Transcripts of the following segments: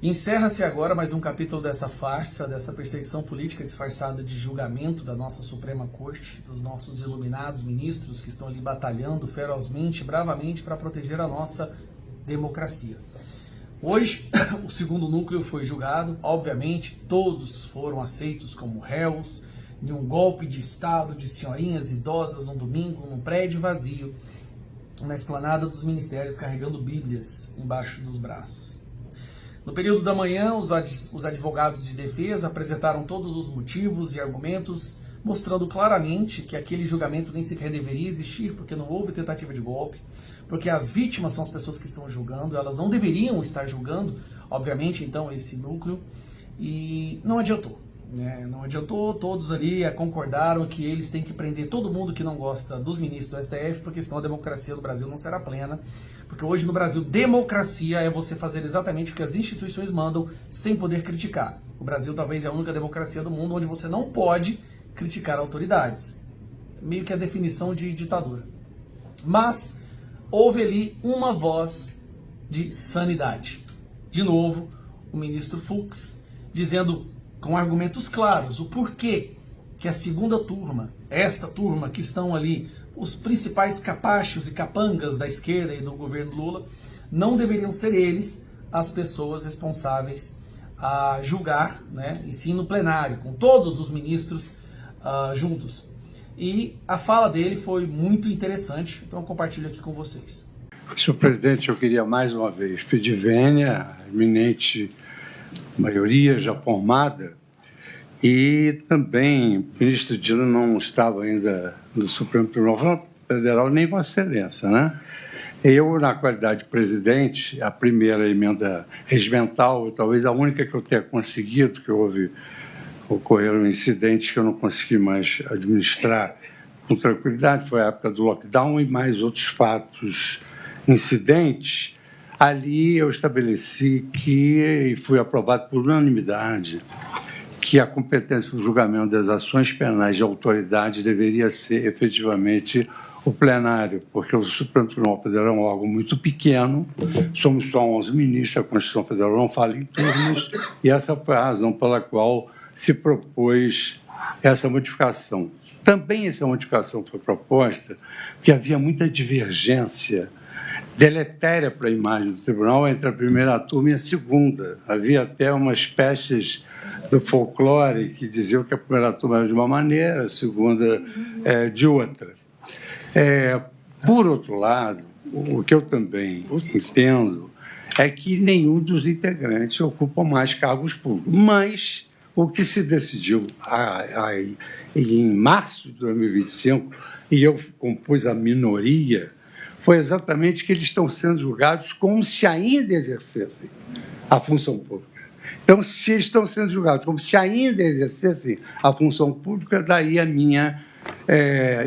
Encerra-se agora mais um capítulo dessa farsa, dessa perseguição política disfarçada de julgamento da nossa Suprema Corte, dos nossos iluminados ministros que estão ali batalhando ferozmente, bravamente para proteger a nossa democracia. Hoje, o segundo núcleo foi julgado, obviamente, todos foram aceitos como réus em um golpe de Estado de senhorinhas idosas num domingo, num prédio vazio, na esplanada dos ministérios, carregando bíblias embaixo dos braços. No período da manhã, os advogados de defesa apresentaram todos os motivos e argumentos, mostrando claramente que aquele julgamento nem sequer deveria existir, porque não houve tentativa de golpe, porque as vítimas são as pessoas que estão julgando, elas não deveriam estar julgando, obviamente, então, esse núcleo, e não adiantou. Não adiantou, todos ali concordaram que eles têm que prender todo mundo que não gosta dos ministros do STF, porque senão a democracia do Brasil não será plena, porque hoje no Brasil democracia é você fazer exatamente o que as instituições mandam sem poder criticar. O Brasil talvez é a única democracia do mundo onde você não pode criticar autoridades, meio que a definição de ditadura. Mas houve ali uma voz de sanidade. De novo, o ministro Fux dizendo com argumentos claros o porquê que a segunda turma, esta turma que estão ali, os principais capachos e capangas da esquerda e do governo Lula, não deveriam ser eles as pessoas responsáveis a julgar, e sim no plenário, com todos os ministros juntos. E a fala dele foi muito interessante, então eu compartilho aqui com vocês. Senhor presidente, eu queria mais uma vez pedir vênia à eminente maioria já formada, e também o ministro Dino não estava ainda no Supremo Tribunal Federal, nem Vossa Excelência, né? Eu, na qualidade de presidente, a primeira emenda regimental, talvez a única que eu tenha conseguido, que ocorreram incidentes que eu não consegui mais administrar com tranquilidade, foi a época do lockdown e mais outros fatos, incidentes. Ali eu estabeleci e fui aprovado por unanimidade, que a competência do julgamento das ações penais de autoridades deveria ser efetivamente o plenário, porque o Supremo Tribunal Federal é um órgão muito pequeno, somos só 11 ministros, a Constituição Federal não fala em turnos, e essa foi a razão pela qual se propôs essa modificação. Também essa modificação foi proposta porque havia muita divergência deletéria para a imagem do tribunal entre a primeira turma e a segunda. Havia até umas espécies do folclore que diziam que a primeira turma era de uma maneira, a segunda de outra. Por outro lado, o que eu também entendo é que nenhum dos integrantes ocupa mais cargos públicos, mas o que se decidiu em março de 2025, e eu compus a minoria, foi exatamente que eles estão sendo julgados como se ainda exercessem a função pública. Então, se eles estão sendo julgados como se ainda exercessem a função pública, daí a minha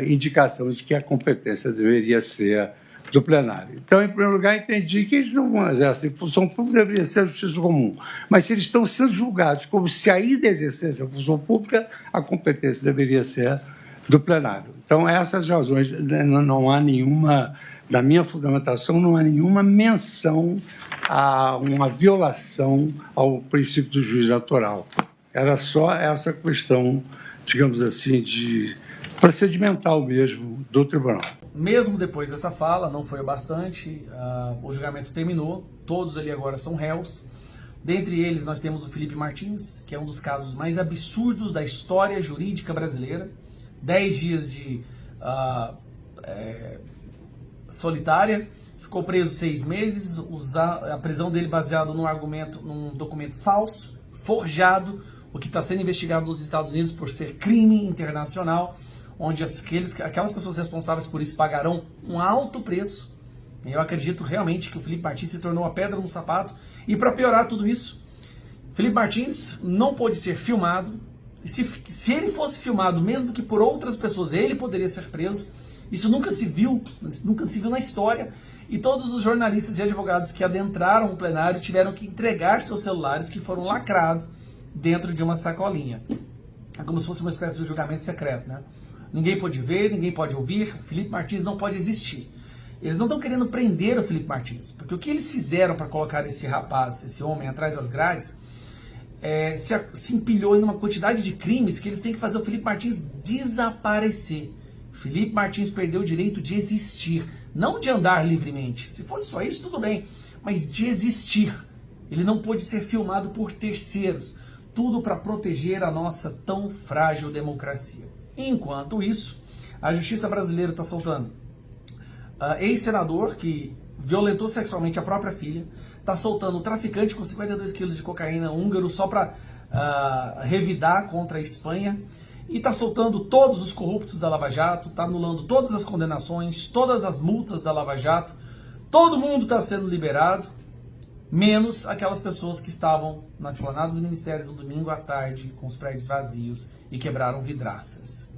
indicação de que a competência deveria ser do plenário. Então, em primeiro lugar, entendi que eles não exercem função pública, deveria ser a justiça comum. Mas se eles estão sendo julgados como se ainda exercessem a função pública, a competência deveria ser do plenário. Então, essas razões, não há nenhuma, da minha fundamentação, não há nenhuma menção a uma violação ao princípio do juízo natural. Era só essa questão, digamos assim, de procedimental mesmo do tribunal. Mesmo depois dessa fala, não foi o bastante, o julgamento terminou, todos ali agora são réus. Dentre eles nós temos o Felipe Martins, que é um dos casos mais absurdos da história jurídica brasileira. 10 dias de solitária, ficou preso 6 meses, a prisão dele baseado num documento falso, forjado, o que está sendo investigado nos Estados Unidos por ser crime internacional, onde aquelas pessoas responsáveis por isso pagarão um alto preço. Eu acredito realmente que o Felipe Martins se tornou a pedra no sapato. E para piorar tudo isso, Felipe Martins não pôde ser filmado. E se ele fosse filmado, mesmo que por outras pessoas, ele poderia ser preso. Isso nunca se viu na história. E todos os jornalistas e advogados que adentraram o plenário tiveram que entregar seus celulares que foram lacrados dentro de uma sacolinha. É como se fosse uma espécie de julgamento secreto, né? Ninguém pode ver, ninguém pode ouvir, Felipe Martins não pode existir. Eles não estão querendo prender o Felipe Martins, porque o que eles fizeram para colocar esse rapaz, esse homem atrás das grades, se empilhou em uma quantidade de crimes que eles têm que fazer o Felipe Martins desaparecer. Felipe Martins perdeu o direito de existir, não de andar livremente. Se fosse só isso, tudo bem, mas de existir. Ele não pôde ser filmado por terceiros, tudo para proteger a nossa tão frágil democracia. Enquanto isso, a justiça brasileira está soltando ex-senador que violentou sexualmente a própria filha, está soltando um traficante com 52 quilos de cocaína húngaro só para revidar contra a Espanha, e está soltando todos os corruptos da Lava Jato, está anulando todas as condenações, todas as multas da Lava Jato, todo mundo está sendo liberado, menos aquelas pessoas que estavam nas esplanadas dos ministérios no domingo à tarde, com os prédios vazios e quebraram vidraças.